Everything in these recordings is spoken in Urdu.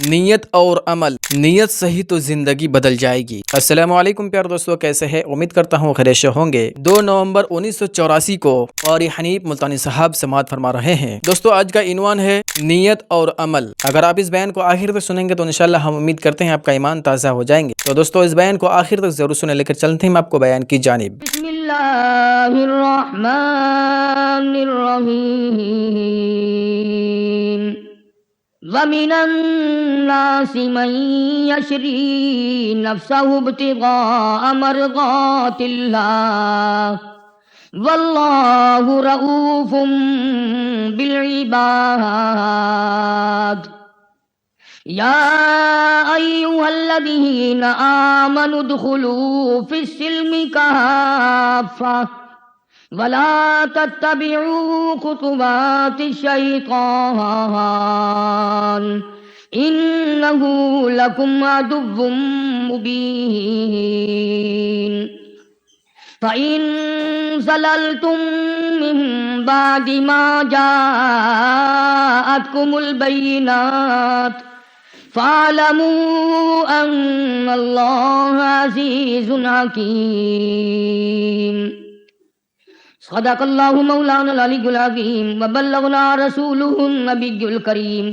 نیت اور عمل، نیت صحیح تو زندگی بدل جائے گی۔ السلام علیکم پیار دوستو، کیسے ہیں؟ امید کرتا ہوں خیریت سے ہوں گے۔ 2 نومبر 1984 کو قاری حنیف ملتانی صاحب سماعت فرما رہے ہیں۔ دوستو آج کا عنوان ہے نیت اور عمل۔ اگر آپ اس بیان کو آخر تک سنیں گے تو انشاءاللہ ہم امید کرتے ہیں آپ کا ایمان تازہ ہو جائیں گے۔ تو دوستو اس بیان کو آخر تک ضرور سنیں، لے کر چلتے ہیں آپ کو بیان کی جانب۔ بسم اللہ الرحمن الرحیم وَمِنَ النَّاسِ مَن يَشْرِي نَفْسَهُ ابْتِغَاءَ مَرْضَاتِ اللَّهِ وَاللَّهُ رَءُوفٌ بِالْعِبَادِ يَا أَيُّهَا الَّذِينَ آمَنُوا ادْخُلُوا فِي السِّلْمِ كَافَّةً وَلَا تَتَّبِعُوا خُطُوَاتِ الشَّيْطَانِ إِنَّهُ لَكُمْ عَدُوٌّ مُّبِينٌ فَإِن زَلَلْتُم مِّن بَعْدِ مَا جَاءَتْكُمُ الْبَيِّنَاتُ فَاعْلَمُوا أَنَّ اللَّهَ عَزِيزٌ حَكِيمٌ صدق اللہ مولانا العلی العظیم وبلغنا رسولہ النبی الکریم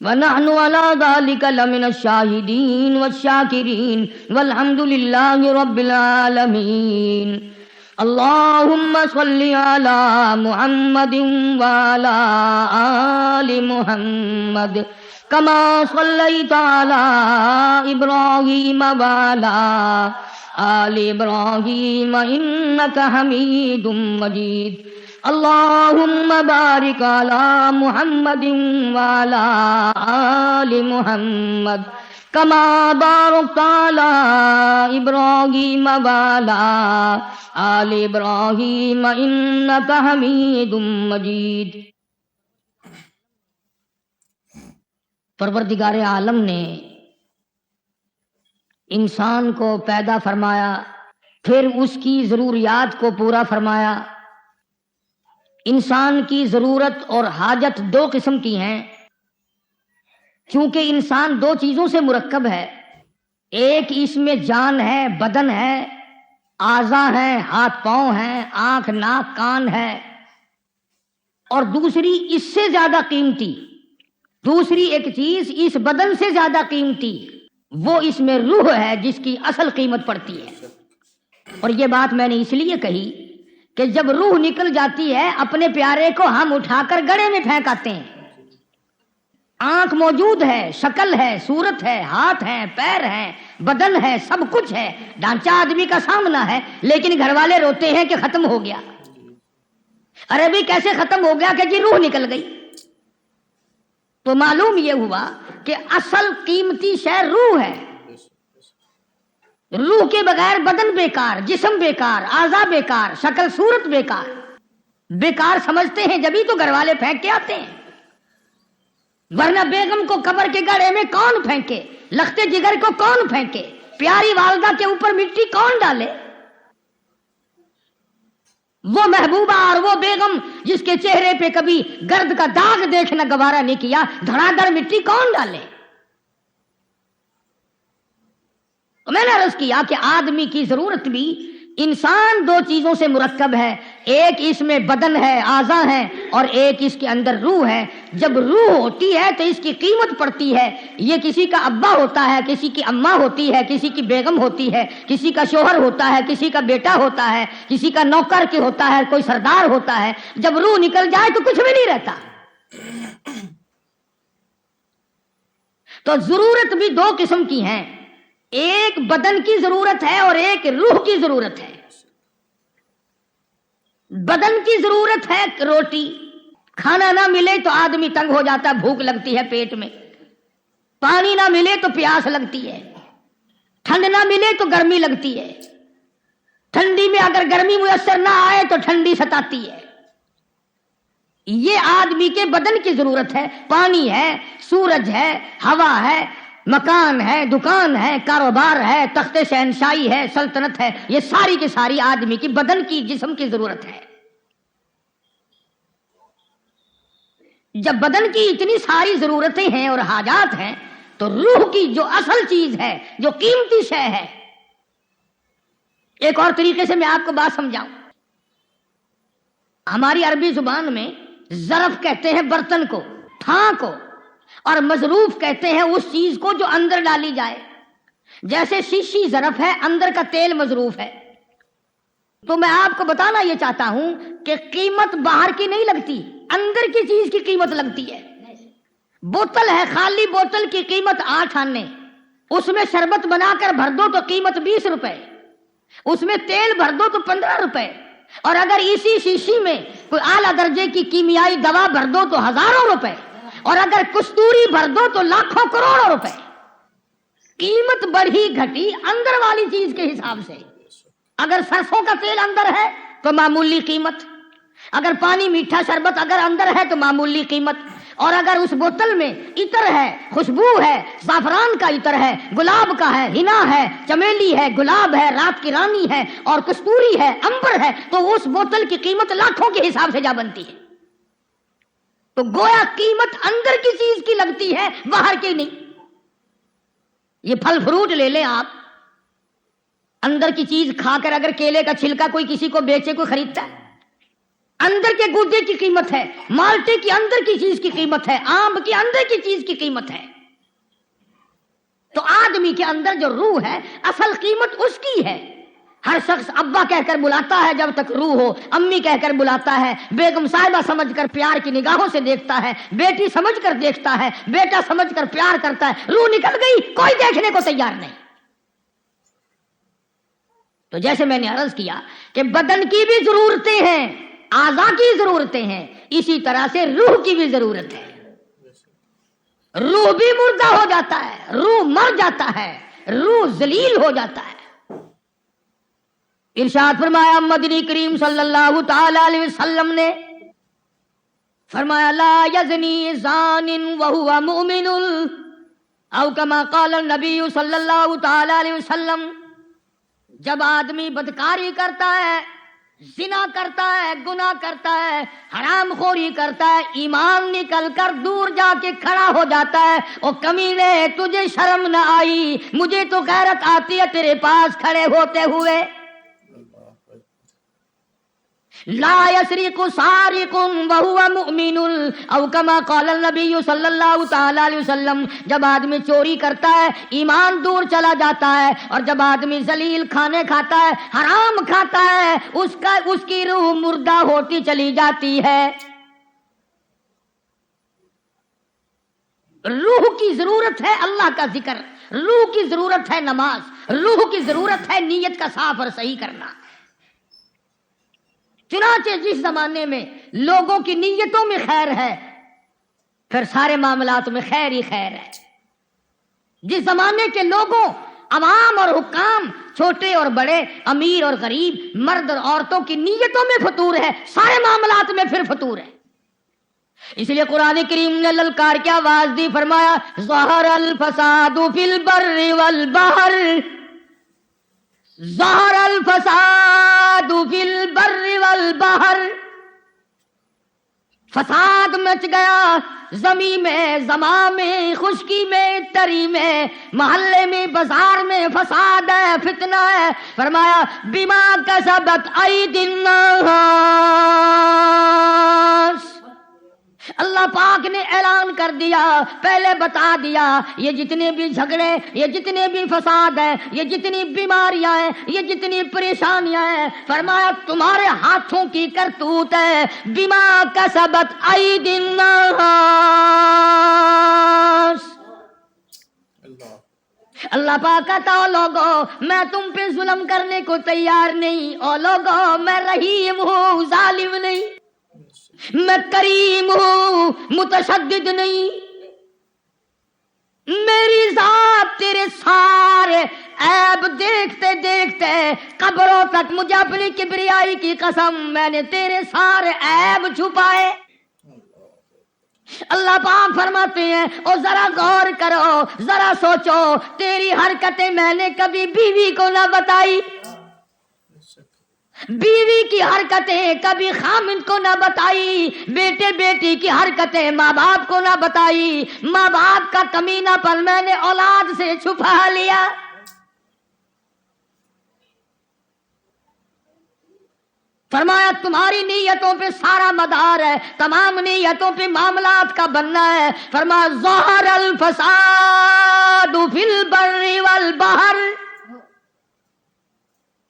ونحن على ذلك لمن الشاہدین والشاکرین والحمد للہ رب العالمین۔ اللہم صل علی محمد وعلى آل محمد کما صلیت علی ابراہیم وعلى آل ابراہیم انک حمید مجید۔ اللہم بارک علی محمد وعلی آل محمد کما بارکت علی ابراہیم وعلی آل ابراہیم انک حمید مجید۔ پروردگار عالم نے انسان کو پیدا فرمایا، پھر اس کی ضروریات کو پورا فرمایا۔ انسان کی ضرورت اور حاجت 2 قسم کی ہیں، کیونکہ انسان 2 چیزوں سے مرکب ہے۔ ایک اس میں جان ہے، بدن ہے، اعضاء ہیں، ہاتھ پاؤں ہیں، آنکھ ناک کان ہے، اور دوسری اس سے زیادہ قیمتی، دوسری ایک چیز اس بدن سے زیادہ قیمتی، وہ اس میں روح ہے جس کی اصل قیمت پڑتی ہے۔ اور یہ بات میں نے اس لیے کہی کہ جب روح نکل جاتی ہے اپنے پیارے کو ہم اٹھا کر گڑھے میں پھینک آتے ہیں۔ آنکھ موجود ہے، شکل ہے، صورت ہے، ہاتھ ہے، پیر ہے، بدن ہے، سب کچھ ہے، ڈھانچہ آدمی کا سامنا ہے، لیکن گھر والے روتے ہیں کہ ختم ہو گیا۔ ارے بھی کیسے ختم ہو گیا؟ کہ جی روح نکل گئی۔ تو معلوم یہ ہوا کہ اصل قیمتی شے روح ہے۔ روح کے بغیر بدن بیکار، جسم بیکار، اعضاء بیکار، شکل صورت بیکار۔ بیکار سمجھتے ہیں جبھی تو گھر والے پھینک کے آتے ہیں، ورنہ بیگم کو قبر کے گڑھے میں کون پھینکے؟ لختے جگر کو کون پھینکے؟ پیاری والدہ کے اوپر مٹی کون ڈالے؟ وہ محبوبہ اور وہ بیگم جس کے چہرے پہ کبھی گرد کا داغ دیکھنا گوارا نہیں کیا، دھڑا دھڑ مٹی کون ڈالے؟ میں نے عرض کیا کہ آدمی کی ضرورت بھی انسان 2 چیزوں سے مرکب ہے، ایک اس میں بدن ہے، اعضاء ہیں، اور ایک اس کے اندر روح ہے۔ جب روح ہوتی ہے تو اس کی قیمت پڑتی ہے۔ یہ کسی کا ابا ہوتا ہے، کسی کی اماں ہوتی ہے، کسی کی بیگم ہوتی ہے، کسی کا شوہر ہوتا ہے، کسی کا بیٹا ہوتا ہے، کسی کا نوکر کے ہوتا ہے، کوئی سردار ہوتا ہے۔ جب روح نکل جائے تو کچھ بھی نہیں رہتا۔ تو ضرورت بھی 2 قسم کی ہیں، ایک بدن کی ضرورت ہے اور ایک روح کی ضرورت ہے۔ بدن کی ضرورت ہے روٹی، کھانا نہ ملے تو آدمی تنگ ہو جاتا، بھوک لگتی ہے پیٹ میں، پانی نہ ملے تو پیاس لگتی ہے، ٹھنڈ نہ ملے تو گرمی لگتی ہے، ٹھنڈی میں اگر گرمی میسر نہ آئے تو ٹھنڈی ستاتی ہے۔ یہ آدمی کے بدن کی ضرورت ہے۔ پانی ہے، سورج ہے، ہوا ہے، مکان ہے، دکان ہے، کاروبار ہے، تخت شہنشاہی ہے، سلطنت ہے، یہ ساری کی ساری آدمی کی بدن کی، جسم کی ضرورت ہے۔ جب بدن کی اتنی ساری ضرورتیں ہیں اور حاجات ہیں تو روح کی جو اصل چیز ہے، جو قیمتی شے ہے، ایک اور طریقے سے میں آپ کو بات سمجھاؤں. ہماری عربی زبان میں ظرف کہتے ہیں برتن کو، تھان کو، اور مظروف کہتے ہیں اس چیز کو جو اندر ڈالی جائے. جیسے شیشی ظرف ہے، اندر کا تیل مظروف ہے. تو میں آپ کو بتانا یہ چاہتا ہوں کہ قیمت باہر کی نہیں لگتی، اندر کی چیز کی قیمت لگتی ہے. بوتل ہے، خالی بوتل کی قیمت 8 آنے، اس میں شربت بنا کر بھر دو تو قیمت 20 روپے، اس میں تیل بھر دو تو 15 روپے، اور اگر اسی شیشی میں کوئی اعلیٰ درجے کی کیمیائی دوا بھر دو تو ہزاروں روپے، اور اگر کستوری بھر دو تو لاکھوں کروڑوں روپے. قیمت بڑھی گھٹی اندر والی چیز کے حساب سے. اگر سرسوں کا تیل اندر ہے تو معمولی قیمت، اگر پانی میٹھا شربت اگر اندر ہے تو معمولی قیمت، اور اگر اس بوتل میں عطر ہے، خوشبو ہے، زعفران کا عطر ہے، گلاب کا ہے، حنا ہے، چمیلی ہے، گلاب ہے، رات کی رانی ہے، اور کستوری ہے، عنبر ہے، تو اس بوتل کی قیمت لاکھوں کے حساب سے جا بنتی ہے. تو گویا قیمت اندر کی چیز کی لگتی ہے، باہر کی نہیں. یہ پھل فروٹ لے لیں آپ، اندر کی چیز کھا کر اگر کیلے کا چھلکا کوئی کسی کو بیچے، کوئی خریدتا ہے؟ اندر کے گودے کی قیمت ہے، مالٹے کی اندر کی چیز کی قیمت ہے، آم کی اندر کی چیز کی قیمت ہے. تو آدمی کے اندر جو روح ہے، اصل قیمت اس کی ہے. ہر شخص ابا کہہ کر بلاتا ہے جب تک روح ہو، امی کہہ کر بلاتا ہے، بیگم صاحبہ سمجھ کر پیار کی نگاہوں سے دیکھتا ہے، بیٹی سمجھ کر دیکھتا ہے، بیٹا سمجھ کر پیار کرتا ہے. روح نکل گئی، کوئی دیکھنے کو تیار نہیں. تو جیسے میں نے عرض کیا کہ بدن کی بھی ضرورتیں ہیں، اعضاء کی ضرورتیں ہیں، اسی طرح سے روح کی بھی ضرورت ہے. روح بھی مردہ ہو جاتا ہے، روح مر جاتا ہے، روح ذلیل ہو جاتا ہے. ارشاد فرمایا مدنی کریم صلی اللہ تعالی علیہ وسلم نے، فرمایا لا یزنی زان وہو مؤمن، او کما قال النبی صلی اللہ تعالی علیہ وسلم. جب آدمی بدکاری کرتا ہے، زنا کرتا ہے، گناہ کرتا ہے، حرام خوری کرتا ہے، ایمان نکل کر دور جا کے کھڑا ہو جاتا ہے. او کمینے، تجھے شرم نہ آئی؟ مجھے تو غیرت آتی ہے تیرے پاس کھڑے ہوتے ہوئے. لا یسرق سارق وہو مؤمن، او کما قال النبی صلی اللہ تعالی علیہ وسلم. جب آدمی چوری کرتا ہے، ایمان دور چلا جاتا ہے، اور جب آدمی ذلیل کھانے کھاتا ہے، حرام کھاتا ہے، اس کی روح مردہ ہوتی چلی جاتی ہے. روح کی ضرورت ہے اللہ کا ذکر، روح کی ضرورت ہے نماز، روح کی ضرورت ہے نیت کا صاف اور صحیح کرنا. چنانچہ جس زمانے میں لوگوں کی نیتوں میں خیر ہے، پھر سارے معاملات میں خیر ہی خیر ہے. جس زمانے کے لوگوں، عوام اور حکام، چھوٹے اور بڑے، امیر اور غریب، مرد اور عورتوں کی نیتوں میں فطور ہے، سارے معاملات میں پھر فطور ہے. اس لیے قرآن کریم نے للکار کی آواز دی، فرمایا ظہر الفساد فی البر والبحر، ظہر الفساد فی البر والبحر. فساد مچ گیا زمین میں، زماں میں، خشکی میں، تری میں، محلے میں، بازار میں فساد ہے، فتنہ ہے. فرمایا بما کسبت ایدی الناس. اللہ پاک نے اعلان کر دیا، پہلے بتا دیا، یہ جتنے بھی جھگڑے، یہ جتنے بھی فساد ہیں، یہ جتنی بیماریاں ہیں، یہ جتنی پریشانیاں ہیں، فرمایا تمہارے ہاتھوں کی کرتوت ہے. بما کسبت ایدی الناس. اللہ پاک کہتا او لوگو میں تم پہ ظلم کرنے کو تیار نہیں، او لوگو میں رحیم ہوں، ظالم نہیں، میں کریم ہوں، متشدد نہیں. میری ذات تیرے سارے عیب دیکھتے دیکھتے قبروں تک، مجھے اپنی کبریائی کی قسم، میں نے تیرے سارے عیب چھپائے. اللہ پاک فرماتے ہیں او ذرا غور کرو، ذرا سوچو، تیری حرکتیں میں نے کبھی بیوی کو نہ بتائی، بیوی کی حرکتیں کبھی خامند کو نہ بتائی، بیٹے بیٹی کی حرکتیں ماں باپ کو نہ بتائی، ماں باپ کا کمینہ پن میں نے اولاد سے چھپا لیا۔ فرمایا تمہاری نیتوں پہ سارا مدار ہے، تمام نیتوں پہ معاملات کا بننا ہے۔ فرمایا ظہر الفساد فی البر والبحر،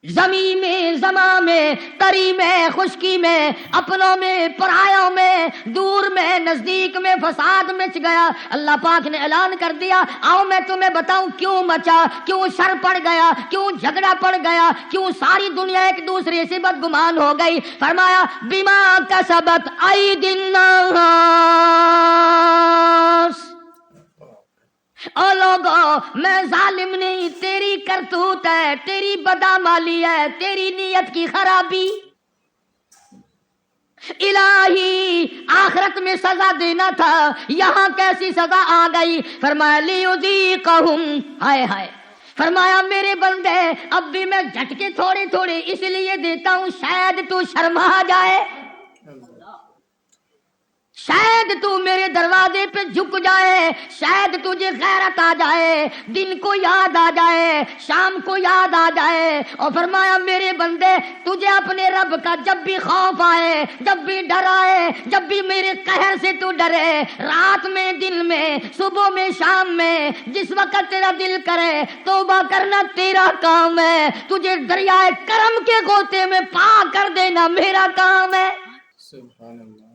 زمین میں، زماں میں، تری میں، خشکی میں، اپنوں میں، پرایوں میں، دور میں، نزدیک میں فساد مچ گیا۔ اللہ پاک نے اعلان کر دیا، آؤ میں تمہیں بتاؤں کیوں مچا، کیوں شر پڑ گیا، کیوں جھگڑا پڑ گیا، کیوں ساری دنیا ایک دوسرے سے بدگمان ہو گئی۔ فرمایا بما کسبت ایدی الناس، او لوگو میں ظالم نہیں، تیری کرتوت ہے، تیری بدعمالی ہے، تیری نیت کی خرابی۔ الہی آخرت میں سزا دینا تھا، یہاں کیسی سزا آ گئی؟ فرمایا لیذیقہم، ہائے ہائے، فرمایا میرے بندے اب بھی میں جھٹکے تھوڑے تھوڑے اس لیے دیتا ہوں شاید تو شرما جائے، شاید تو میرے دروازے پہ جھک جائے، شاید تجھے غیرت آ جائے، دن کو یاد آ جائے، شام کو یاد آ جائے۔ اور فرمایا میرے بندے تجھے اپنے رب کا جب بھی خوف آئے، جب بھی ڈر آئے، جب بھی میرے قہر سے تو ڈرے، رات میں، دن میں، صبح میں، شام میں، جس وقت تیرا دل کرے توبہ کرنا تیرا کام ہے، تجھے دریائے کرم کے غوطے میں پار کر دینا میرا کام ہے۔ سبحان اللہ۔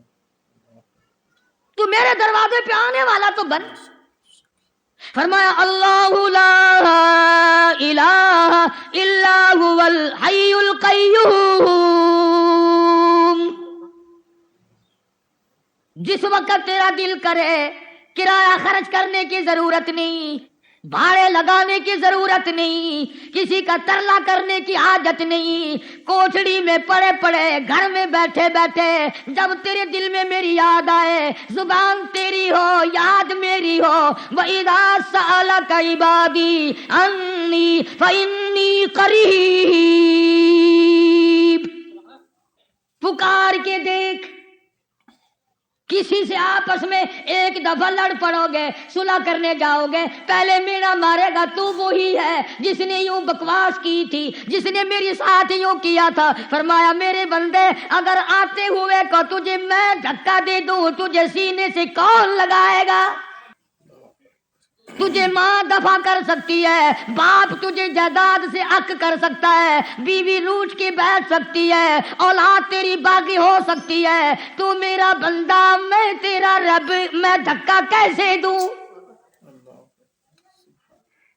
تو میرے دروازے پہ آنے والا تو بن۔ فرمایا اللہ لا الہ الا هو الحی القیوم، جس وقت تیرا دل کرے کرایہ خرچ کرنے کی ضرورت نہیں، بھاڑے لگانے کی ضرورت نہیں، کسی کا ترلا کرنے کی حاجت نہیں، کوٹھڑی میں پڑے پڑے، گھر میں بیٹھے بیٹھے جب تیرے دل میں میری یاد آئے، زبان تیری ہو، یاد میری ہو، وَإِذَا سَأَلَكَ عِبَادِي عَنِّي فَإِنِّي قَرِيبٌ، پکار کے دیکھ۔ کسی سے آپس میں ایک دفعہ لڑ پڑو گے، صلح کرنے جاؤ گے، پہلے میرا مارے گا تو وہی ہے جس نے یوں بکواس کی تھی، جس نے میری ساتھ یوں کیا تھا۔ فرمایا میرے بندے اگر آتے ہوئے کو تجھے میں دھکا دے دوں، تجھے سینے سے کون لگائے گا؟ تجھے ماں دفع کر سکتی ہے، باپ تجھے جائیداد سے عق کر سکتا ہے، بیوی روٹ کے بیٹھ سکتی ہے، اولاد تیری باغی ہو سکتی ہے، تو میرا بندہ میں تیرا رب، میں دھکا کیسے دوں؟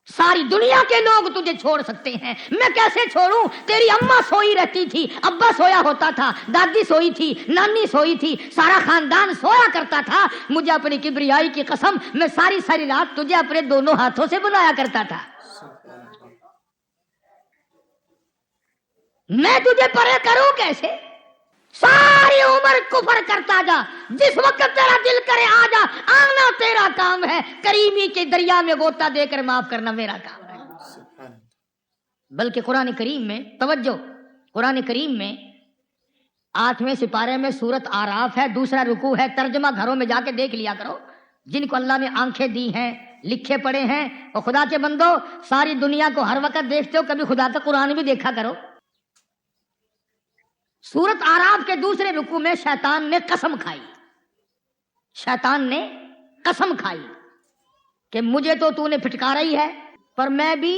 ساری دنیا کے لوگ تجھے چھوڑ سکتے ہیں، میں کیسے چھوڑوں؟ تیری اماں سوئی رہتی تھی، ابا سویا ہوتا تھا، دادی سوئی تھی، نانی سوئی تھی، سارا خاندان سویا کرتا تھا، مجھے اپنی کبریائی کی قسم میں ساری ساری رات تجھے اپنے دونوں ہاتھوں سے بلایا کرتا تھا۔ میں تجھے پرے کروں کیسے؟ ساری عمر کفر کرتا جا، جس وقت تیرا دل کرے آ جا، آنا تیرا کام ہے، کریمی کے دریا میں غوطہ دے کر معاف کرنا میرا کام ہے۔ بلکہ قرآن کریم میں توجہ، قرآن کریم میں 8ویں سپارے میں سورت آراف ہے، دوسرا رکوع ہے، ترجمہ گھروں میں جا کے دیکھ لیا کرو، جن کو اللہ نے آنکھیں دی ہیں، لکھے پڑے ہیں، اور خدا کے بندو ساری دنیا کو ہر وقت دیکھتے ہو، کبھی خدا کا قرآن بھی دیکھا کرو۔ سورت آراف کے دوسرے رکوع میں شیطان نے قسم کھائی، شیطان نے قسم کھائی کہ مجھے تو نے پھٹکارا ہی ہے، پر میں بھی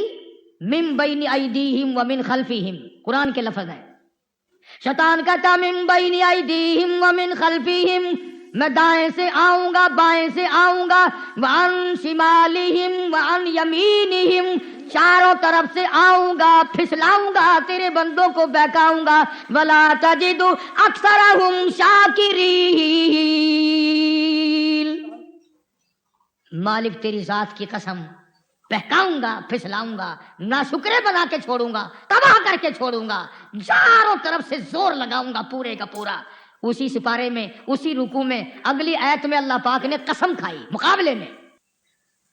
من بین ایدیہم ومن خلفہم، قرآن کے لفظ ہے۔ شیطان کہتا من بین ایدیہم ومن خلفہم، میں دائیں سے آؤں گا، بائیں سے آؤں گا، وعن شمالہم وعن یمینہم، چاروں طرف سے آؤں گا، پھسلاؤں گا، تیرے بندوں کو بہکاؤں گا، ولا تجد اکثرہم شاکرین، مالک تیری ذات کی قسم، بہکاؤں گا، پھسلاؤں گا، ناشکرے بنا کے چھوڑوں گا، تباہ کر کے چھوڑوں گا، چاروں طرف سے زور لگاؤں گا پورے کا پورا۔ اسی سپارے میں، اسی رکوع میں، اگلی آیت میں اللہ پاک نے قسم کھائی مقابلے میں،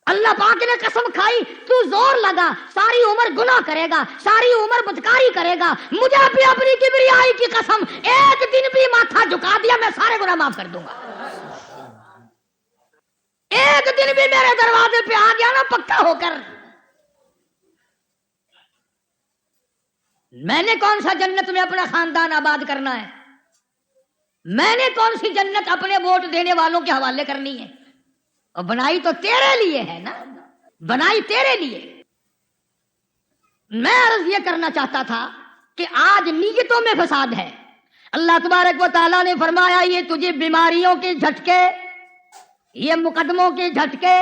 اللہ پاک نے قسم کھائی تو زور لگا ساری عمر گناہ کرے گا، ساری عمر بدکاری کرے گا، مجھے بھی اپنی کبریائی کی قسم ایک دن بھی ماتھا جھکا دیا میں سارے گناہ معاف کر دوں گا۔ ایک دن بھی میرے دروازے پہ آ گیا نا پکا ہو کر، میں نے کون سا جنت میں اپنا خاندان آباد کرنا ہے، میں نے کون سی جنت اپنے ووٹ دینے والوں کے حوالے کرنی ہے، اور بنائی تو تیرے لیے ہے نا، بنائی تیرے لیے۔ میں عرض یہ کرنا چاہتا تھا کہ آج نیتوں میں فساد ہے۔ اللہ تبارک و تعالیٰ نے فرمایا یہ تجھے بیماریوں کے جھٹکے، یہ مقدموں کے جھٹکے،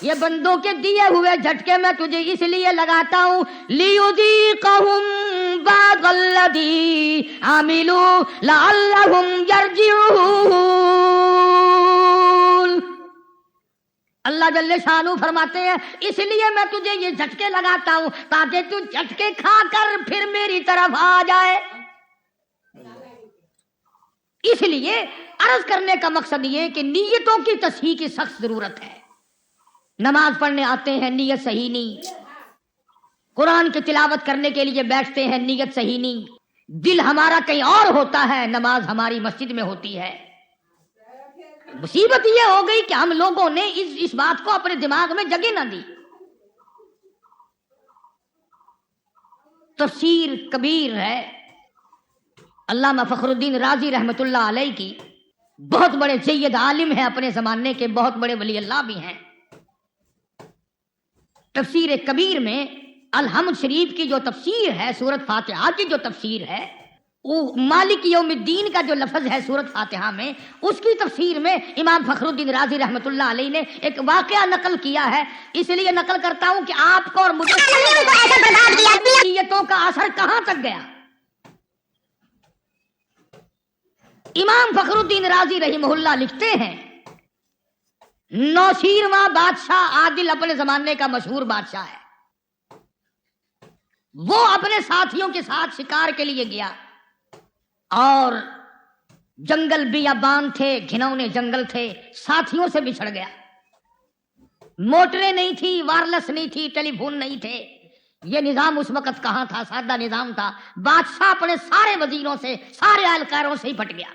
یہ بندوں کے دیے ہوئے جھٹکے میں تجھے اس لیے لگاتا ہوں لِيُذِيقَهُمْ بَعْضَ الَّذِي عَمِلُوا لَعَلَّهُمْ يَرْجِعُونَ۔ اللہ جل شانہ فرماتے ہیں اس لیے میں تجھے یہ جھٹکے لگاتا ہوں تاکہ تو جھٹکے کھا کر پھر میری طرف آ جائے۔ اس لیے عرض کرنے کا مقصد یہ کہ نیتوں کی تصحیح کی سخت ضرورت ہے۔ نماز پڑھنے آتے ہیں نیت صحیح نہیں، قرآن کی تلاوت کرنے کے لیے بیٹھتے ہیں نیت صحیح نہیں، دل ہمارا کہیں اور ہوتا ہے، نماز ہماری مسجد میں ہوتی ہے۔ مصیبت یہ ہو گئی کہ ہم لوگوں نے اس بات کو اپنے دماغ میں جگہ نہ دی۔ تفسیر کبیر ہے علامہ فخر الدین رازی رحمت اللہ علیہ کی، بہت بڑے سید عالم ہیں اپنے زمانے کے، بہت بڑے ولی اللہ بھی ہیں۔ تفسیر کبیر میں الحمد شریف کی جو تفسیر ہے، سورۃ فاتحہ کی جو تفسیر ہے، وہ مالک یوم الدین کا جو لفظ ہے سورۃ فاتحہ میں، اس کی تفسیر میں امام فخر الدین رازی رحمت اللہ علیہ نے ایک واقعہ نقل کیا ہے۔ اس لیے نقل کرتا ہوں کہ آپ کو اور مجھے نیتوں کا اثر کہاں تک گیا۔ امام فخر الدین رازی رحمہ اللہ لکھتے ہیں 9واں بادشاہ عادل اپنے زمانے کا مشہور بادشاہ ہے، وہ اپنے ساتھیوں کے ساتھ شکار کے لیے گیا اور جنگل بیابان تھے، گھنونے جنگل تھے، ساتھیوں سے بچھڑ گیا۔ موٹریں نہیں تھی، وائرلیس نہیں تھی، ٹیلی فون نہیں تھے، یہ نظام اس وقت کہاں تھا، سادہ نظام تھا۔ بادشاہ اپنے سارے وزیروں سے، سارے اہلکاروں سے ہی پھٹ گیا۔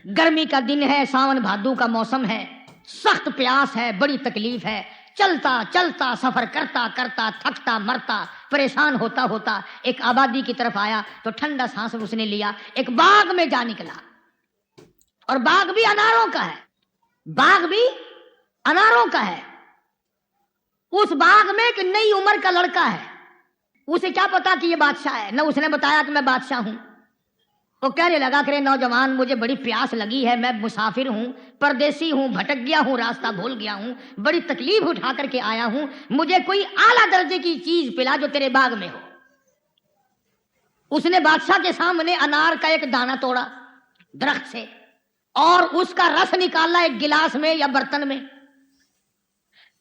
گرمی کا دن ہے، ساون بھادو کا موسم ہے، سخت پیاس ہے، بڑی تکلیف ہے، چلتا چلتا سفر کرتا کرتا تھکتا مرتا پریشان ہوتا ہوتا ایک آبادی کی طرف آیا تو ٹھنڈا سانس اس نے لیا، ایک باغ میں جا نکلا، اور باغ بھی اناروں کا ہے، باغ بھی اناروں کا ہے۔ اس باغ میں ایک نئی عمر کا لڑکا ہے، اسے کیا پتا کہ یہ بادشاہ ہے، نہ اس نے بتایا کہ میں بادشاہ ہوں۔ وہ کہنے لگا کہ نوجوان مجھے بڑی پیاس لگی ہے، میں مسافر ہوں، پردیسی ہوں، بھٹک گیا ہوں، راستہ بھول گیا ہوں، بڑی تکلیف اٹھا کر کے آیا ہوں، مجھے کوئی اعلیٰ درجے کی چیز پلا جو تیرے باغ میں ہو۔ اس نے بادشاہ کے سامنے انار کا ایک دانہ توڑا درخت سے اور اس کا رس نکالا ایک گلاس میں یا برتن میں۔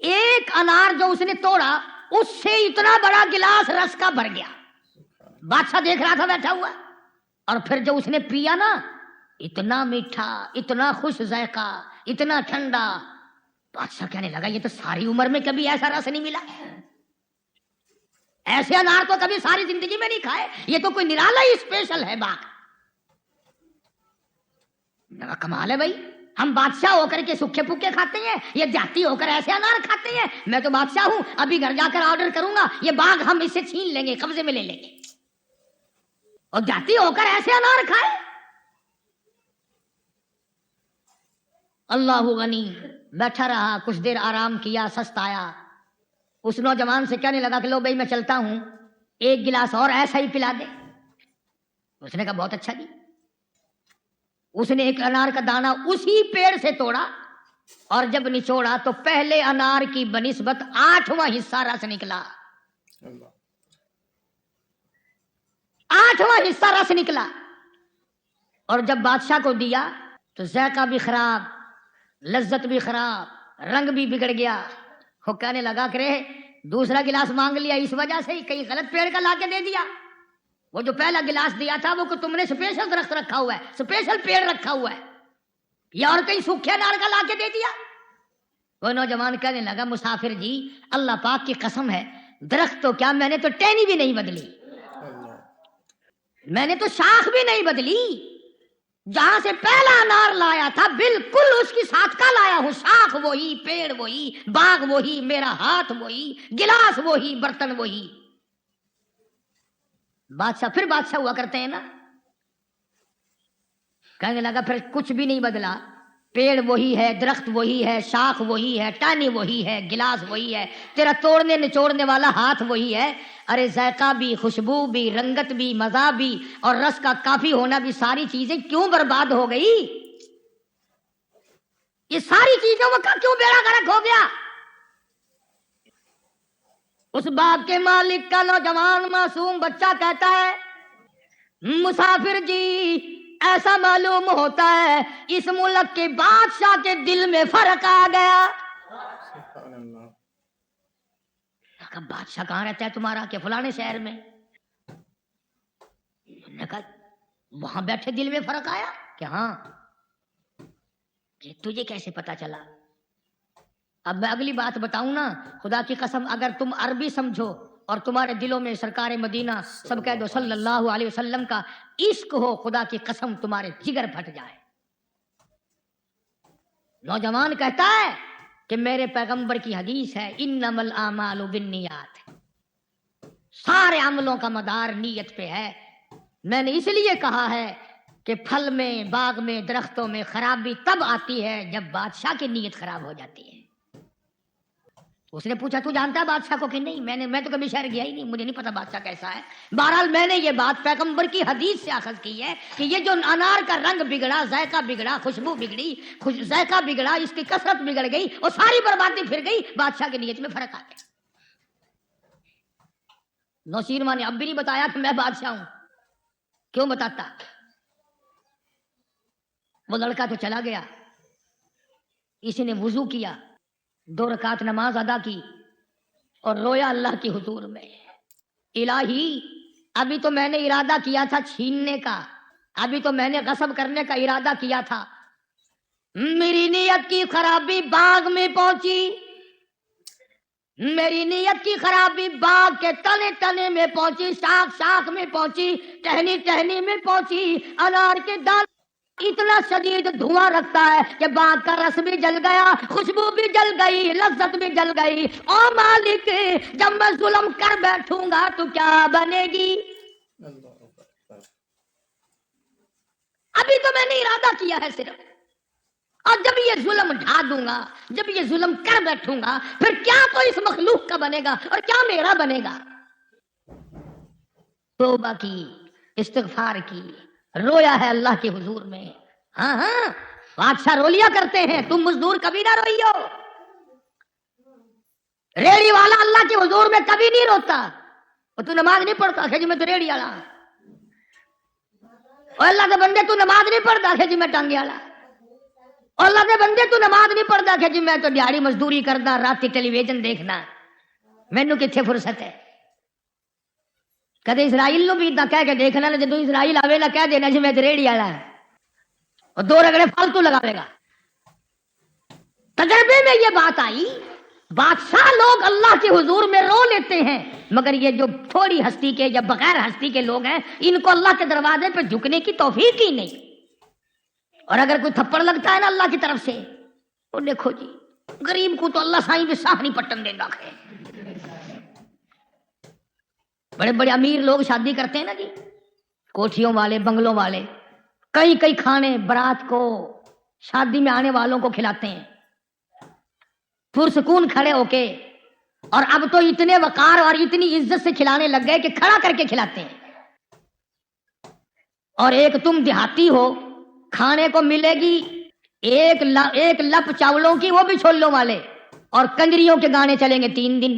ایک انار جو اس نے توڑا اس سے اتنا بڑا گلاس رس کا بھر گیا۔ بادشاہ دیکھ رہا تھا بیٹھا ہوا، اور پھر جو اس نے پیا نا، اتنا میٹھا، اتنا خوش ذائقہ، اتنا ٹھنڈا، بادشاہ کہنے لگا یہ تو ساری عمر میں کبھی ایسا رس نہیں ملا، ایسے انار تو کبھی ساری زندگی میں نہیں کھائے، یہ تو کوئی نرالا ہی اسپیشل ہے باغ۔ کمال ہے بھائی، ہم بادشاہ ہو کر کے سکھے پکے کھاتے ہیں، یہ جاتی ہو کر ایسے انار کھاتے ہیں۔ میں تو بادشاہ ہوں، ابھی گھر جا کر آرڈر کروں گا، یہ باغ ہم اس سے چھین لیں گے، قبضے میں لے لیں گے، اور جاتی ہو کر ایسے انار کھائے۔ اللہ غنی بیٹھا رہا، کچھ دیر آرام کیا، سست آیا، اس نوجوان سے کہنے لگا کہ لو بھائی میں چلتا ہوں، ایک گلاس اور ایسا ہی پلا دے۔ اس نے کہا بہت اچھا جی۔ اس نے ایک انار کا دانہ اسی پیڑ سے توڑا اور جب نچوڑا تو پہلے انار کی بنسبت 8واں حصہ رس نکلا، 8واں حصہ رس نکلا، اور جب بادشاہ کو دیا تو ذائقہ بھی خراب، لذت بھی خراب، رنگ بھی بگڑ گیا۔ وہ کہنے لگا کہ رے دوسرا گلاس مانگ لیا اس وجہ سے کہیں غلط پیڑ کا لا کے دے دیا، وہ جو پہلا گلاس دیا تھا وہ کہ تم نے اسپیشل درخت رکھا ہوا ہے، اسپیشل پیڑ رکھا ہوا ہے، یا اور کہیں سوکھے انار کا لا کے دے دیا۔ وہ نوجوان کہنے لگا مسافر جی اللہ پاک کی قسم ہے درخت تو کیا میں نے تو ٹہنی بھی نہیں بدلی، میں نے تو شاخ بھی نہیں بدلی، جہاں سے پہلا انار لایا تھا بالکل اس کی ساتھ کا لایا ہوں، شاخ وہی، پیڑ وہی، باغ وہی، میرا ہاتھ وہی، گلاس وہی، برتن وہی۔ بادشاہ پھر بادشاہ ہوا کرتے ہیں نا، کہنے لگا پھر کچھ بھی نہیں بدلا، پیڑ وہی ہے، درخت وہی ہے، شاخ وہی ہے، ٹہنی وہی ہے، گلاس وہی ہے، تیرا توڑنے نچوڑنے والا ہاتھ وہی ہے۔ ارے ذائقہ بھی، خوشبو بھی، رنگت بھی، مزہ بھی اور رس کا کافی ہونا بھی، ساری چیزیں کیوں برباد ہو گئی؟ یہ ساری چیزوں کا کیوں بیڑا غرق ہو گیا؟ اس باغ کے مالک کا نوجوان معصوم بچہ کہتا ہے مسافر جی ایسا معلوم ہوتا ہے اس ملک کے بادشاہ کے دل میں فرق آ گیا۔ بادشاہ کہاں رہتا ہے تمہارا؟ کہ فلانے شہر میں۔ نے کہا وہاں بیٹھے دل میں فرق آیا؟ کہ ہاں۔ کہ تجھے کیسے پتا چلا؟ اب میں اگلی بات بتاؤں نا، خدا کی قسم اگر تم عربی سمجھو اور تمہارے دلوں میں سرکار مدینہ سب کہہ دو صلی اللہ علیہ وسلم کا عشق ہو، خدا کی قسم تمہارے جگر پھٹ جائے۔ نوجوان کہتا ہے کہ میرے پیغمبر کی حدیث ہے انما الاعمال بالنیات، سارے عملوں کا مدار نیت پہ ہے۔ میں نے اس لیے کہا ہے کہ پھل میں، باغ میں، درختوں میں خرابی تب آتی ہے جب بادشاہ کی نیت خراب ہو جاتی ہے۔ اس نے پوچھا تو جانتا ہے بادشاہ کو؟ کہ نہیں، میں تو کبھی شہر گیا ہی نہیں، مجھے نہیں پتا بادشاہ کیسا ہے۔ بہرحال میں نے یہ بات پیغمبر کی حدیث سے اخذ کی ہے کہ یہ جو انار کا رنگ بگڑا، ذائقہ بگڑا، خوشبو بگڑی، ذائقہ بگڑا، اس کی کثرت بگڑ گئی اور ساری بربادی پھر گئی، بادشاہ کی نیت میں فرق آ گیا۔ نوشیرواں نے اب بھی نہیں بتایا کہ میں بادشاہ ہوں، کیوں بتاتا؟ وہ لڑکا تو چلا گیا، اسی نے وضو کیا، 2 رکعت نماز ادا کی اور رویا اللہ کی حضور میں، الہی ابھی تو میں نے ارادہ کیا تھا چھیننے کا، ابھی تو میں نے غصب کرنے کا ارادہ کیا تھا، میری نیت کی خرابی باغ میں پہنچی، میری نیت کی خرابی باغ کے تنے تنے میں پہنچی، شاخ شاخ میں پہنچی، ٹہنی ٹہنی میں پہنچی، انار کے دان اتنا شدید دھواں رکھتا ہے کہ باغ کا رس بھی جل گیا، خوشبو بھی جل گئی، لذت بھی جل گئی۔ او مالک جب میں ظلم کر بیٹھوں گا تو کیا بنے گی؟ ابھی تو میں نے ارادہ کیا ہے صرف، اور جب یہ ظلم ڈھا دوں گا، جب یہ ظلم کر بیٹھوں گا، پھر کیا تو اس مخلوق کا بنے گا اور کیا میرا بنے گا؟ توبہ کی، استغفار کی، رویا ہے اللہ کے حضور میں۔ ہاں ہاں بادشاہ رو لیا کرتے ہیں، تم مزدور کبھی نہ روئیو۔ ریڑی والا اللہ کے حضور میں کبھی نہیں روتا، اور تو نماز نہیں پڑھتا کہ جی میں تو ریڑی والا، اور اللہ کے بندے تو نماز نہیں پڑھتا کہ جی میں ٹانگے والا، اور اللہ کے بندے تو نماز نہیں پڑھتا کہ جی میں تو دیہڑی مزدوری کردا، رات ٹیلی ویژن دیکھنا، مینوں کتنے فرصت ہے۔ کدے اسرائیل نو بھی اتنا کہہ کے دیکھنا، جدو اسرائیل آوے نہ کہہ دینا جی میں تو ریڑی والا ہے، اور 2 رگڑے فالتو لگاوے گا۔ تجربے میں یہ بات آئی، بادشاہ لوگ اللہ کے حضور میں رو لیتے ہیں، مگر یہ جو تھوڑی ہستی کے یا بغیر ہستی کے لوگ ہیں، ان کو اللہ کے دروازے پہ جھکنے کی توفیق ہی نہیں۔ اور اگر کوئی تھپڑ لگتا ہے نا اللہ کی طرف سے، تو دیکھو جی غریب کو تو اللہ سائیں بھی صاف نہیں پٹن دے گا۔ بڑے بڑے امیر لوگ شادی کرتے ہیں نا جی، کوٹھیوں والے، بنگلوں والے، کئی کئی کھانے برات کو، شادی میں آنے والوں کو کھلاتے ہیں پرسکون کھڑے ہو کے، اور اب تو اتنے وقار اور اتنی عزت سے کھلانے لگ گئے کہ کھڑا کر کے کھلاتے ہیں۔ اور ایک تم دیہاتی ہو، کھانے کو ملے گی ایک لپ چاولوں کی، وہ بھی چھولوں والے، اور کنجریوں کے گانے چلیں گے 3 دن،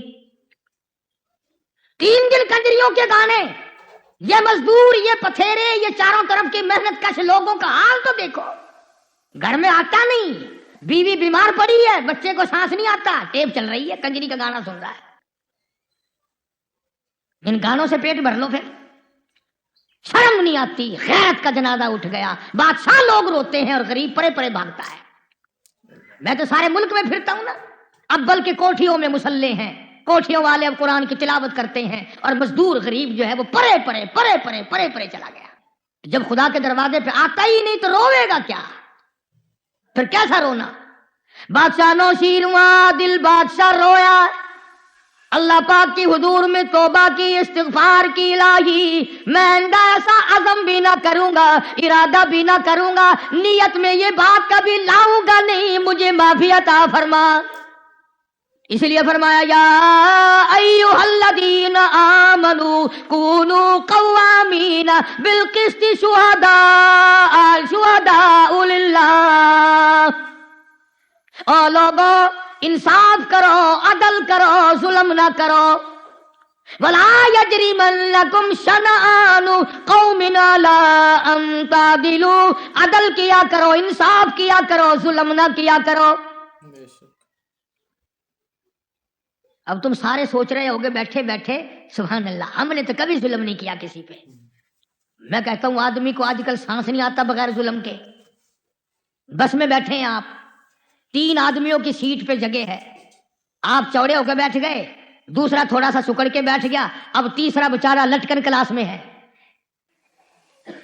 3 دن کنجریوں کے گانے۔ یہ مزدور، یہ پتھیرے، یہ چاروں طرف کی محنت کش لوگوں کا حال تو دیکھو، گھر میں آتا نہیں، بیوی بیمار پڑی ہے، بچے کو سانس نہیں آتا، ٹیپ چل رہی ہے، کنجری کا گانا سن رہا ہے۔ ان گانوں سے پیٹ بھر لو، پھر شرم نہیں آتی، غیرت کا جنازہ اٹھ گیا، بادشاہ لوگ روتے ہیں اور غریب پرے پرے بھاگتا ہے۔ میں تو سارے ملک میں پھرتا ہوں نا، اب بلکہ کوٹھیوں میں مصلے ہیں، کوٹھیوں والے اب قرآن کی تلاوت کرتے ہیں، اور مزدور غریب جو ہے وہ پرے پرے چلا گیا۔ جب خدا کے دروازے پہ آتا ہی نہیں تو روے گا کیا؟ پھر کیسا رونا؟ بادشاہ نوشیروان دل بادشاہ رویا، اللہ پاک کی حضور میں توبہ کی، استغفار کی، الہی میں آئندہ ایسا عزم بھی نہ کروں گا، ارادہ بھی نہ کروں گا، نیت میں یہ بات کبھی لاؤں گا نہیں، مجھے معافی عطا فرما۔ اس لیے فرمایا یا ایھا الذین آمنوا کونوا قوامین بالقسط شہداء للہ، او لوگو انصاف کرو، عدل کرو، ظلم نہ کرو۔ ولا یجرمنکم شنآن قوم علی ان تعدلوا، عدل کیا کرو، انصاف کیا کرو، ظلم نہ کیا کرو۔ اب تم سارے سوچ رہے ہوگے بیٹھے بیٹھے سبحان اللہ ہم نے تو کبھی ظلم نہیں کیا کسی پہ۔ میں کہتا ہوں آدمی کو آج کل سانس نہیں آتا بغیر ظلم کے۔ بس میں بیٹھے ہیں آپ، 3 آدمیوں کی سیٹ پہ جگہ ہے، آپ چوڑے ہو کے بیٹھ گئے، دوسرا تھوڑا سا سکڑ کے بیٹھ گیا، اب تیسرا بےچارا لٹکن کلاس میں ہے۔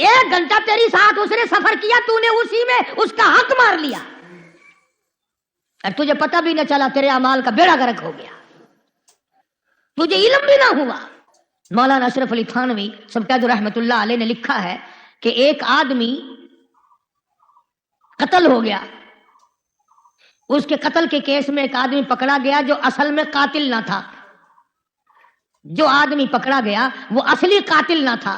1 گھنٹہ تیری ساتھ اس نے سفر کیا، تو نے اسی میں اس کا حق مار لیا اور تجھے پتہ بھی نہ چلا، تیرے اعمال کا بیڑا غرق ہو گیا، تجھے علم بھی نہ ہوا۔ مولانا اشرف علی تھانوی سبکت رحمت اللہ علیہ نے لکھا ہے کہ ایک آدمی قتل ہو گیا، اس کے قتل کے کیس میں ایک آدمی پکڑا گیا جو اصل میں قاتل نہ تھا، جو آدمی پکڑا گیا وہ اصلی قاتل نہ تھا،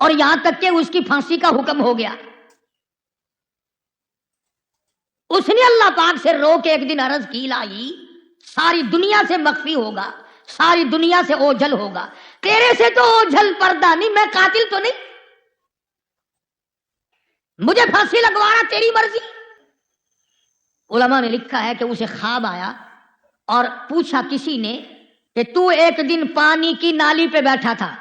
اور یہاں تک کہ اس کی پھانسی کا حکم ہو گیا۔ اس نے اللہ پاک سے رو کے ایک دن عرض کی الہی ساری دنیا سے مخفی ہوگا، ساری دنیا سے اوجھل ہوگا، تیرے سے تو اوجھل پردہ نہیں، میں قاتل تو نہیں، مجھے پھانسی لگوانا تیری مرضی۔ علماء نے لکھا ہے کہ اسے خواب آیا اور پوچھا کسی نے کہ تو ایک دن پانی کی نالی پہ بیٹھا تھا،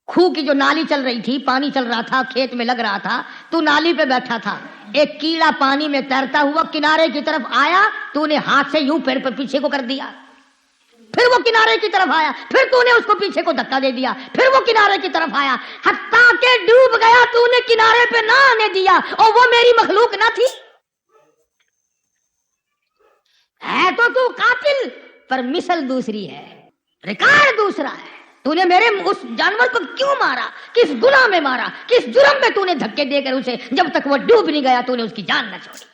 کھو کی جو نالی چل رہی تھی، پانی چل رہا تھا، کھیت میں لگ رہا تھا، تو نالی پہ بیٹھا تھا، ایک کیڑا پانی میں تیرتا ہوا کنارے کی طرف آیا، تو نے ہاتھ سے یوں پیر پر پیچھے کو کر دیا، پھر وہ کنارے کی طرف آیا، پھر تو نے اس کو پیچھے کو دھکا دے دیا، پھر وہ کنارے کی طرف آیا، حتیٰ کہ ڈوب گیا، تو نے کنارے پہ نہ آنے دیا، اور وہ میری مخلوق نہ تھی؟ ہے تو قاتل، پر مثل دوسری ہے، ریکارڈ دوسرا ہے۔ تو نے میرے اس جانور کو کیوں مارا، کس گناہ میں مارا، کس جرم میں تو نے دھکے دے کر اسے جب تک وہ ڈوب نہیں گیا تو نے اس کی جان نہ چھوڑی۔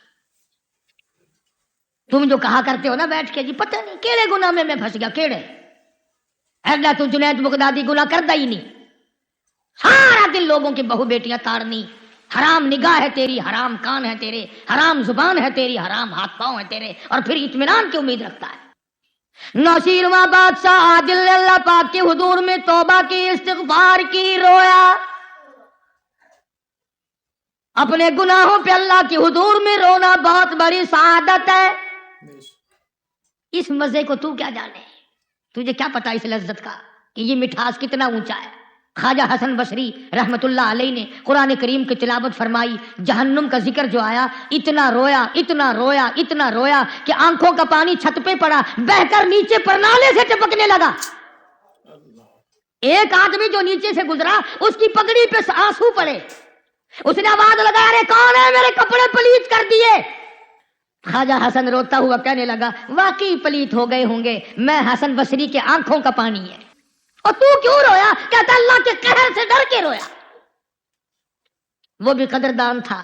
تم جو کہا کرتے ہو نا بیٹھ کے جی پتہ نہیں کیڑے گناہ میں پھنس گیا، کیڑے اللہ تو جنید بغدادی گناہ کرتا ہی نہیں، سارا دن لوگوں کی بہو بیٹیاں تاڑنی، حرام نگاہ ہے تیری، حرام کان ہے تیرے، حرام زبان ہے تیری، حرام ہاتھ پاؤں ہے تیرے، اور پھر اطمینان کی امید رکھتا ہے۔ نوشیروان بادشاہ عادل نے اللہ پاک کے حضور میں توبہ کی، استغفار کی، رویا، اپنے گناہوں پہ اللہ کے حضور میں رونا بہت بڑی سعادت ہے۔ اس مزے کو تو کیا جانے، تجھے کیا پتا اس لذت کا کہ یہ مٹھاس کتنا اونچا ہے۔ خواجہ حسن بصری رحمت اللہ علیہ نے قرآن کریم کی تلاوت فرمائی، جہنم کا ذکر جو آیا، اتنا رویا اتنا رویا اتنا رویا کہ آنکھوں کا پانی چھت پہ پڑا، بہ کر نیچے پرنالے سے ٹپکنے لگا۔ ایک آدمی جو نیچے سے گزرا اس کی پگڑی پہ آنسو پڑے، اس نے آواز لگایا ارے کون ہے، میرے کپڑے پلیت کر دیے۔ خواجہ حسن روتا ہوا کہنے لگا واقعی پلیت ہو گئے ہوں گے، میں حسن بصری کے آنکھوں کا پانی ہے۔ اور تو کیوں رویا؟ کہتا اللہ کے قہر سے ڈر کے رویا۔ وہ بھی قدردان تھا،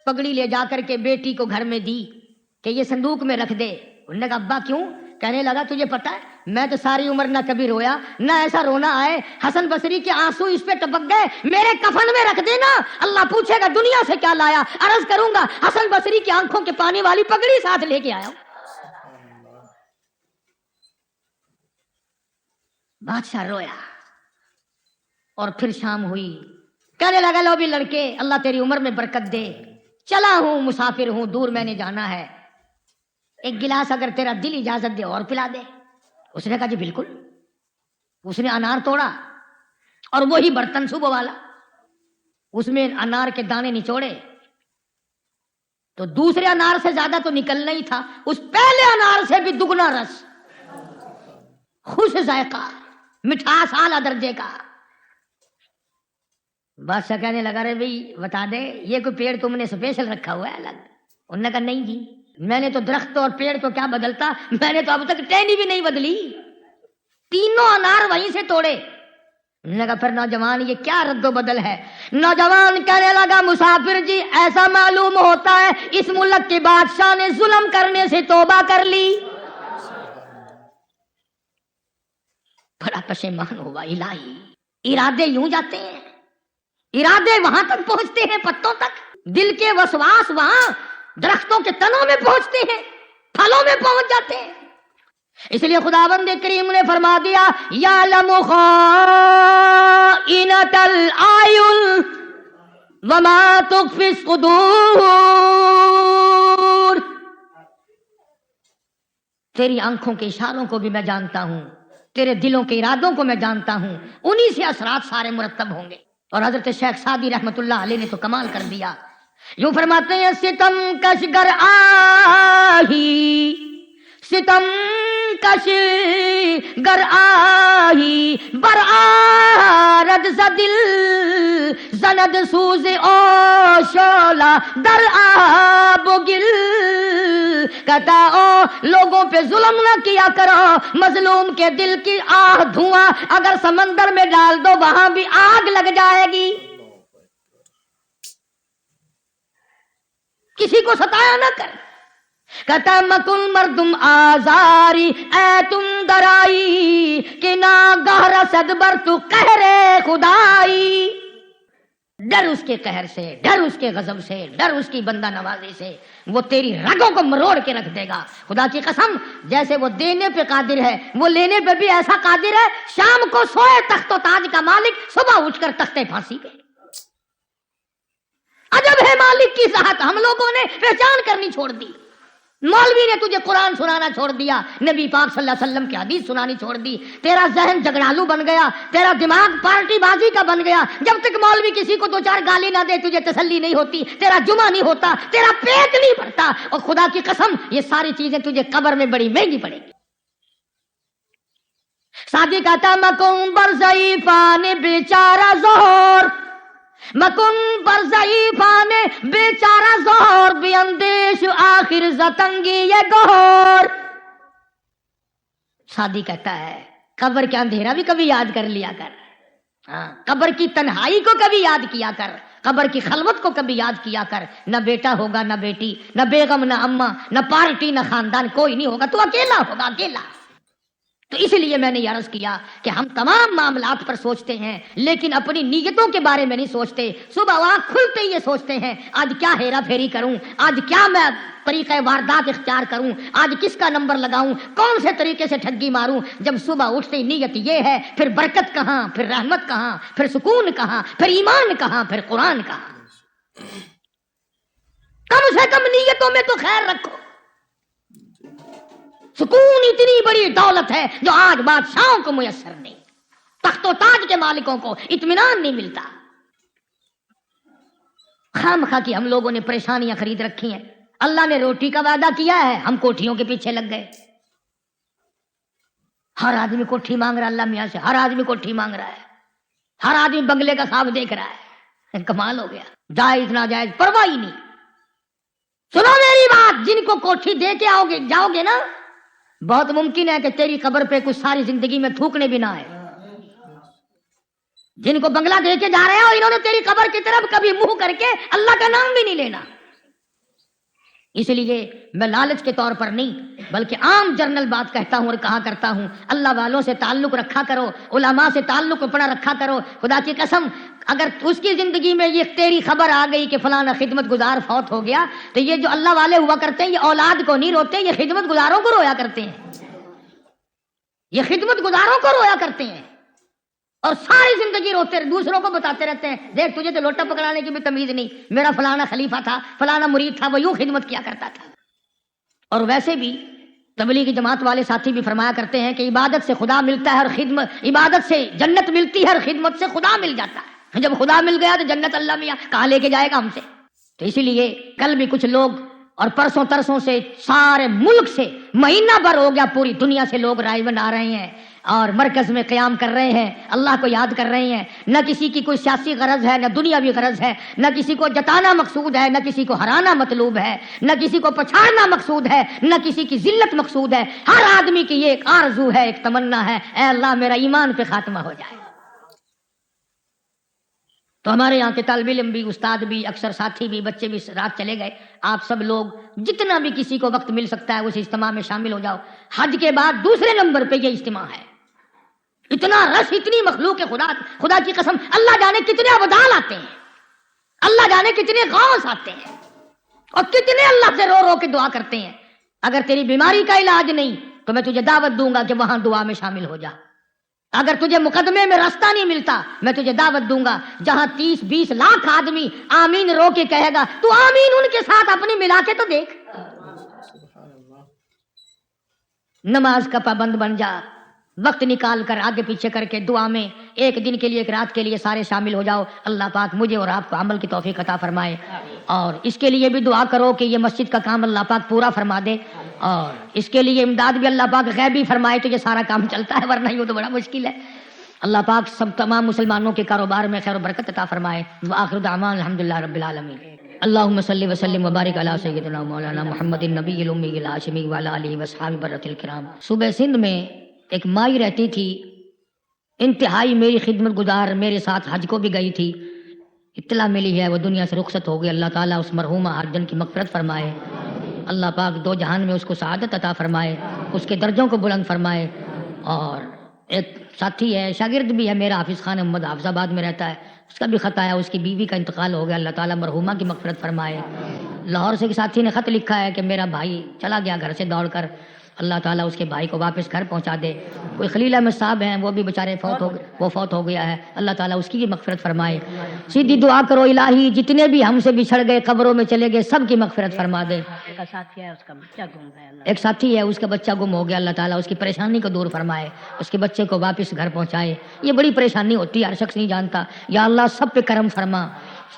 پگڑی لے جا کر کے بیٹی کو گھر میں دی کہ یہ صندوق میں رکھ دے۔ انہوں نے کہا ابا کیوں؟ کہنے لگا تجھے پتا ہے میں تو ساری عمر نہ کبھی رویا نہ ایسا رونا آئے، حسن بصری کے آنسو اس پہ ٹپک گئے، میرے کفن میں رکھ دینا، اللہ پوچھے گا دنیا سے کیا لایا، عرض کروں گا حسن بصری کی آنکھوں کے پانی والی پگڑی ساتھ لے کے آیا ہوں۔ بادشاہ رویا، اور پھر شام ہوئی، کہنے لگا لو بھی لڑکے اللہ تیری عمر میں برکت دے، چلا ہوں مسافر ہوں دور میں نے جانا ہے، ایک گلاس اگر تیرا دل اجازت دے اور پلا دے۔ اس نے کہا جی بالکل۔ اس نے انار توڑا اور وہی برتن صبح والا، اس میں انار کے دانے نچوڑے، تو دوسرے انار سے زیادہ تو نکلنا ہی تھا، اس پہلے انار سے بھی دگنا رس، خوش ذائقہ، مٹھاس اعلیٰ درجے کا۔ بادشاہ کہنے لگا رے بھائی بتا دے یہ کوئی پیڑ تم نے اسپیشل رکھا ہوا ہے الگ؟ انہوں نے کہا نہیں جی، میں نے تو درخت اور پیڑ کو کیا بدلتا، میں نے تو اب تک ٹہنی بھی نہیں بدلی، تینوں انار وہیں سے توڑے۔ انہوں نے کہا پھر نوجوان یہ کیا رد و بدل ہے؟ نوجوان کہنے لگا مسافر جی ایسا معلوم ہوتا ہے اس ملک کے بادشاہ نے ظلم کرنے سے توبہ کر لی۔ بڑا پشیمان ہوا، الہی ارادے یوں جاتے ہیں، ارادے وہاں تک پہنچتے ہیں، پتوں تک، دل کے وسواس وہاں درختوں کے تنوں میں پہنچتے ہیں، پھلوں میں پہنچ جاتے ہیں۔ اس لیے خداوند کریم نے فرما دیا یعلم خائنۃ الاعین وما تخفی الصدور، تیری آنکھوں کے اشاروں کو بھی میں جانتا ہوں، تیرے دلوں کے ارادوں کو میں جانتا ہوں، انہی سے اثرات سارے مرتب ہوں گے۔ اور حضرت شیخ سعدی رحمت اللہ علیہ نے تو کمال کر دیا، یوں فرماتے ہیں ستم کش گر آہی، ستم کش گر آہی بر آرد زدل زند سوز او شولا در آب و گل، کہتا او لوگوں پہ ظلم نہ کیا کرو، مظلوم کے دل کی آہ دھواں اگر سمندر میں ڈال دو وہاں بھی آگ لگ جائے گی۔ کسی کو ستایا نہ کر، کہتا مکن مردم آزاری اے تم درائی کہ ناگاہ رسد بر تو قہر خدائی، ڈر اس کے قہر سے، ڈر اس کے غضب سے، ڈر اس کی بندہ نوازی سے، وہ تیری رگوں کو مروڑ کے رکھ دے گا۔ خدا کی قسم جیسے وہ دینے پہ قادر ہے وہ لینے پہ بھی ایسا قادر ہے، شام کو سوئے تخت و تاج کا مالک صبح اٹھ کر تختے پھانسی پہ۔ عجب ہے مالک کی ذات، ہم لوگوں نے پہچان کرنی چھوڑ دی۔ مولوی نے تجھے قرآن سنانا چھوڑ دیا، نبی پاک صلی اللہ علیہ وسلم کی حدیث سنانی چھوڑ دی، تیرا ذہن جگڑالو بن گیا، تیرا دماغ پارٹی بازی کا بن گیا۔ جب تک مولوی کسی کو دو چار گالی نہ دے تجھے تسلی نہیں ہوتی، تیرا جمعہ نہیں ہوتا، تیرا پیٹ نہیں بھرتا، اور خدا کی قسم یہ ساری چیزیں تجھے قبر میں بڑی مہنگی پڑے گی۔ سادی کہتا مکن بر ضعیفان بیچارہ زہر، مکن پر ضعیفان بیچارہ زہر بھی اندیش آخر زتنگی یہ گہر۔ سادی کہتا ہے قبر کا اندھیرا بھی کبھی یاد کر لیا کر، قبر کی تنہائی کو کبھی یاد کیا کر، قبر کی خلوت کو کبھی یاد کیا کر۔ نہ بیٹا ہوگا نہ بیٹی، نہ بیگم نہ اماں، نہ پارٹی نہ خاندان، کوئی نہیں ہوگا، تو اکیلا ہوگا، اکیلا۔ تو اس لیے میں نے یہ عرض کیا کہ ہم تمام معاملات پر سوچتے ہیں لیکن اپنی نیتوں کے بارے میں نہیں سوچتے۔ صبح آنکھ کھلتے ہی یہ سوچتے ہیں آج کیا ہیرا پھیری کروں، آج کیا میں طریقہ واردات اختیار کروں، آج کس کا نمبر لگاؤں، کون سے طریقے سے ٹھگی ماروں۔ جب صبح اٹھتے ہی نیت یہ ہے، پھر برکت کہاں، پھر رحمت کہاں، پھر سکون کہاں، پھر ایمان کہاں، پھر قرآن کہاں۔ کم سے کم نیتوں میں تو خیر رکھو۔ سکون اتنی بڑی دولت ہے جو آج بادشاہوں کو میسر نہیں، تخت و تاج کے مالکوں کو اطمینان نہیں ملتا۔ خام خواہ کی ہم لوگوں نے پریشانیاں خرید رکھی ہیں۔ اللہ نے روٹی کا وعدہ کیا ہے، ہم کوٹھیوں کے پیچھے لگ گئے۔ ہر آدمی کوٹھی مانگ رہا ہے، اللہ میاں سے ہر آدمی کوٹھی مانگ رہا ہے، ہر آدمی بنگلے کا خواب دیکھ رہا ہے۔ کمال ہو گیا، جائز ناجائز پرواہ ہی نہیں۔ سنو میری بات، جن کو کوٹھی دے کے جاؤ گے نا، بہت ممکن ہے کہ تیری قبر پہ کچھ ساری زندگی میں تھوکنے بھی نہ آئے۔ جن کو بنگلہ دے کے جا رہے ہو انہوں نے تیری قبر کی طرف کبھی منہ کر کے اللہ کا نام بھی نہیں لینا۔ اس لیے میں لالچ کے طور پر نہیں بلکہ عام جرنل بات کہتا ہوں اور کہا کرتا ہوں، اللہ والوں سے تعلق رکھا کرو، علماء سے تعلق اپنا رکھا کرو۔ خدا کی قسم اگر اس کی زندگی میں یہ تیری خبر آ گئی کہ فلانا خدمت گزار فوت ہو گیا، تو یہ جو اللہ والے ہوا کرتے ہیں یہ اولاد کو نہیں روتے، یہ خدمت گزاروں کو رویا کرتے ہیں، یہ خدمت گزاروں کو رویا کرتے ہیں، اور ساری زندگی روتے دوسروں کو بتاتے رہتے ہیں، دیکھ تجھے تو لوٹا پکڑانے کی بھی تمیز نہیں، میرا فلانا خلیفہ تھا، فلانا مرید تھا، وہ یوں خدمت کیا کرتا تھا۔ اور ویسے بھی تبلیغی جماعت والے ساتھی بھی فرمایا کرتے ہیں کہ عبادت سے خدا ملتا ہے، اور عبادت سے جنت ملتی ہے، اور خدمت سے خدا مل جاتا ہے۔ جب خدا مل گیا تو جنت اللہ میاں کہاں لے کے جائے گا ہم سے۔ تو اسی لیے کل بھی کچھ لوگ اور پرسوں ترسوں سے سارے ملک سے مہینہ بھر ہو گیا پوری دنیا سے لوگ رائے بنا رہے ہیں اور مرکز میں قیام کر رہے ہیں، اللہ کو یاد کر رہے ہیں. نہ کسی کی کوئی سیاسی غرض ہے، نہ دنیاوی غرض ہے، نہ کسی کو جتانا مقصود ہے، نہ کسی کو ہرانا مطلوب ہے، نہ کسی کو پچھاڑنا مقصود ہے، نہ کسی کی ذلت مقصود ہے. ہر آدمی کی یہ ایک آرزو ہے، ایک تمنا ہے، اے اللہ میرا ایمان پہ خاتمہ ہو جائے. تو ہمارے یہاں کے طالب علم بھی، استاد بھی، اکثر ساتھی بھی، بچے بھی رات چلے گئے. آپ سب لوگ جتنا بھی کسی کو وقت مل سکتا ہے اس اجتماع میں شامل ہو جاؤ. حج کے بعد دوسرے نمبر پہ یہ اجتماع ہے. اتنا رش، اتنی مخلوق خدا کی قسم، اللہ جانے کتنے ابدال آتے ہیں، اللہ جانے کتنے غوث آتے ہیں، اور کتنے اللہ سے رو رو کے دعا کرتے ہیں. اگر تیری بیماری کا علاج نہیں تو میں تجھے دعوت دوں گا کہ وہاں دعا میں شامل ہو جا. اگر تجھے مقدمے میں راستہ نہیں ملتا میں تجھے دعوت دوں گا جہاں 30-20 لاکھ آدمی آمین رو کے کہے گا، تو آمین ان کے ساتھ اپنی ملا کے تو دیکھ. نماز کا پابند بن جا، وقت نکال کر آگے پیچھے کر کے دعا میں ایک دن کے لیے، ایک رات کے لیے سارے شامل ہو جاؤ. اللہ پاک مجھے اور آپ کو عمل کی توفیق عطا فرمائے. اور اس کے لیے بھی دعا کرو کہ یہ مسجد کا کام اللہ پاک پورا فرما دے، اور اس کے لیے امداد بھی اللہ پاک غیبی فرمائے تو یہ سارا کام چلتا ہے، ورنہ یہ تو بڑا مشکل ہے. اللہ پاک سب تمام مسلمانوں کے کاروبار میں خیر و برکت عطا فرمائے. وآخر دعوانا الحمدللہ رب العالمین. اللہم صلی وسلم وبارک علی سیدنا مولانا محمد النبی الامی الہاشمی وعلی آلہ وصحبہ برۃ الکرام. صوبہ سندھ میں ایک مائی رہتی تھی، انتہائی میری خدمت گزار، میرے ساتھ حج کو بھی گئی تھی. اطلاع ملی ہے وہ دنیا سے رخصت ہو گئی. اللہ تعالیٰ اس مرحومہ حاجن کی مغفرت فرمائے. اللہ پاک دو جہان میں اس کو سعادت عطا فرمائے، اس کے درجوں کو بلند فرمائے. اور ایک ساتھی ہے، شاگرد بھی ہے میرا، حافظ خان محمد، حافظ آباد میں رہتا ہے، اس کا بھی خط آیا، اس کی بیوی کا انتقال ہو گیا. اللہ تعالیٰ مرحومہ کی مغفرت فرمائے. لاہور سے ایک ساتھی نے خط لکھا ہے کہ میرا بھائی چلا گیا گھر سے دوڑ کر، اللہ تعالیٰ اس کے بھائی کو واپس گھر پہنچا دے. کوئی خلیل احمد صاحب ہیں، وہ بھی بیچارے فوت ہو گیا ہے، اللہ تعالیٰ اس کی بھی مغفرت فرمائے. سیدھی دعا کرو الہی جتنے بھی ہم سے بچھڑ گئے، قبروں میں چلے گئے، سب کی مغفرت فرما دے. ایک ساتھی ہے، اس کا بچہ گم ہو گیا، اللہ تعالیٰ اس کی پریشانی کو دور فرمائے، اس کے بچے کو واپس گھر پہنچائے. یہ بڑی پریشانی ہوتی ہے، ہر شخص نہیں جانتا. یا اللہ سب پہ کرم فرما،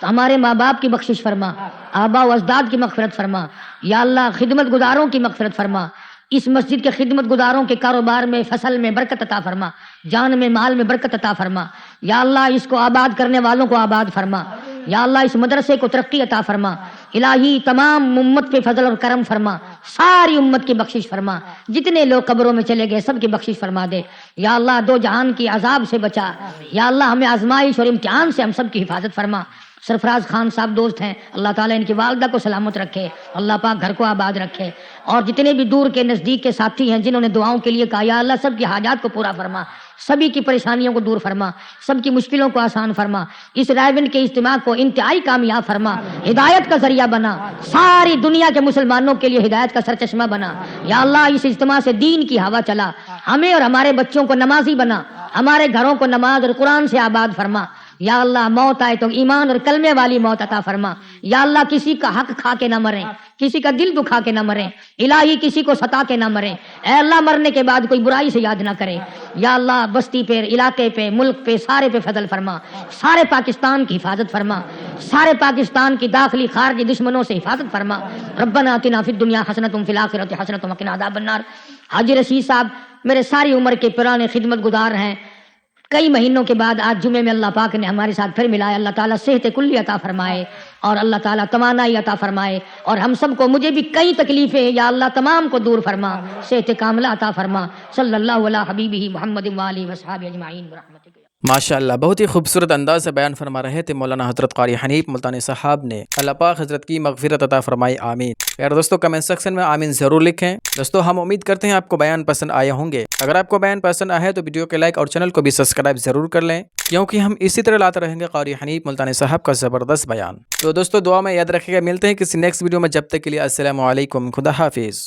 ہمارے ماں باپ کی بخشش فرما، آبا و اجداد کی مغفرت فرما. یا اللہ خدمت گزاروں کی مغفرت فرما، اس مسجد کے خدمت گزاروں کے کاروبار میں، فصل میں برکت عطا فرما، جان میں، مال میں برکت عطا فرما. یا اللہ اس کو آباد کرنے والوں کو آباد فرما. یا اللہ اس مدرسے کو ترقی عطا فرما. الہی تمام امت پہ فضل اور کرم فرما، ساری امت کی بخشش فرما. جتنے لوگ قبروں میں چلے گئے سب کی بخشش فرما دے. یا اللہ دو جہان کی عذاب سے بچا. یا اللہ ہمیں آزمائش اور امتحان سے ہم سب کی حفاظت فرما. سرفراز خان صاحب دوست ہیں، اللہ تعالیٰ ان کی والدہ کو سلامت رکھے، اللہ پاک گھر کو آباد رکھے. اور جتنے بھی دور کے نزدیک کے ساتھی ہیں جنہوں نے دعاؤں کے لیے کہا، یا اللہ سب کی حاجات کو پورا فرما، سبھی کی پریشانیوں کو دور فرما، سب کی مشکلوں کو آسان فرما. اس رائے کے اجتماع کو انتہائی کامیاب فرما، ہدایت کا ذریعہ بنا، ساری دنیا کے مسلمانوں کے لیے ہدایت کا سرچشمہ بنا. یا اللہ اس اجتماع سے دین کی ہوا چلا، ہمیں اور ہمارے بچوں کو نمازی بنا، ہمارے گھروں کو نماز اور قرآن سے آباد فرما. یا اللہ موت آئے تو ایمان اور کلمے والی موت عطا فرما. یا اللہ کسی کا حق کھا کے نہ مریں، کسی کا دل دکھا کے نہ مریں، الہی کسی کو ستا کے نہ مریں. اے اللہ مرنے کے بعد کوئی برائی سے یاد نہ کرے. یا اللہ بستی پہ، علاقے پہ، ملک پہ، سارے پہ فضل فرما. سارے پاکستان کی حفاظت فرما، سارے پاکستان کی داخلی خارجی دشمنوں سے حفاظت فرما. ربنا آتنا فی الدنیا حسنۃ وفی الآخرۃ حسنۃ وقنا عذاب النار. حاجی رشید صاحب میرے ساری عمر کے پرانے خدمت گزار ہیں. کئی مہینوں کے بعد آج جمعے میں اللہ پاک نے ہمارے ساتھ پھر ملایا. اللہ تعالیٰ صحت کلی عطا فرمائے اور اللہ تعالیٰ توانائی عطا فرمائے. اور ہم سب کو، مجھے بھی کئی تکلیفیں ہیں، یا اللہ تمام کو دور فرما، صحت کاملہ عطا فرما. صلی اللہ علی حبیبہ محمد وآلہ وصحبہ اجمعین برحمتک. ماشاءاللہ بہت ہی خوبصورت انداز سے بیان فرما رہے تھے مولانا حضرت قاری حنیف ملتانی صاحب نے. اللہ پاک حضرت کی مغفرت عطا فرمائے، آمین. یار دوستو کمنٹ سیکشن میں آمین ضرور لکھیں. دوستو ہم امید کرتے ہیں آپ کو بیان پسند آئے ہوں گے. اگر آپ کو بیان پسند آئے تو ویڈیو کے لائک اور چینل کو بھی سبسکرائب ضرور کر لیں، کیونکہ ہم اسی طرح لاتے رہیں گے قاری حنیف ملتانی صاحب کا زبردست بیان. تو دوستو دعا میں یاد رکھے گا، ملتے ہیں کسی نیکسٹ ویڈیو میں. جب تک کے لیے السلام علیکم، خدا حافظ.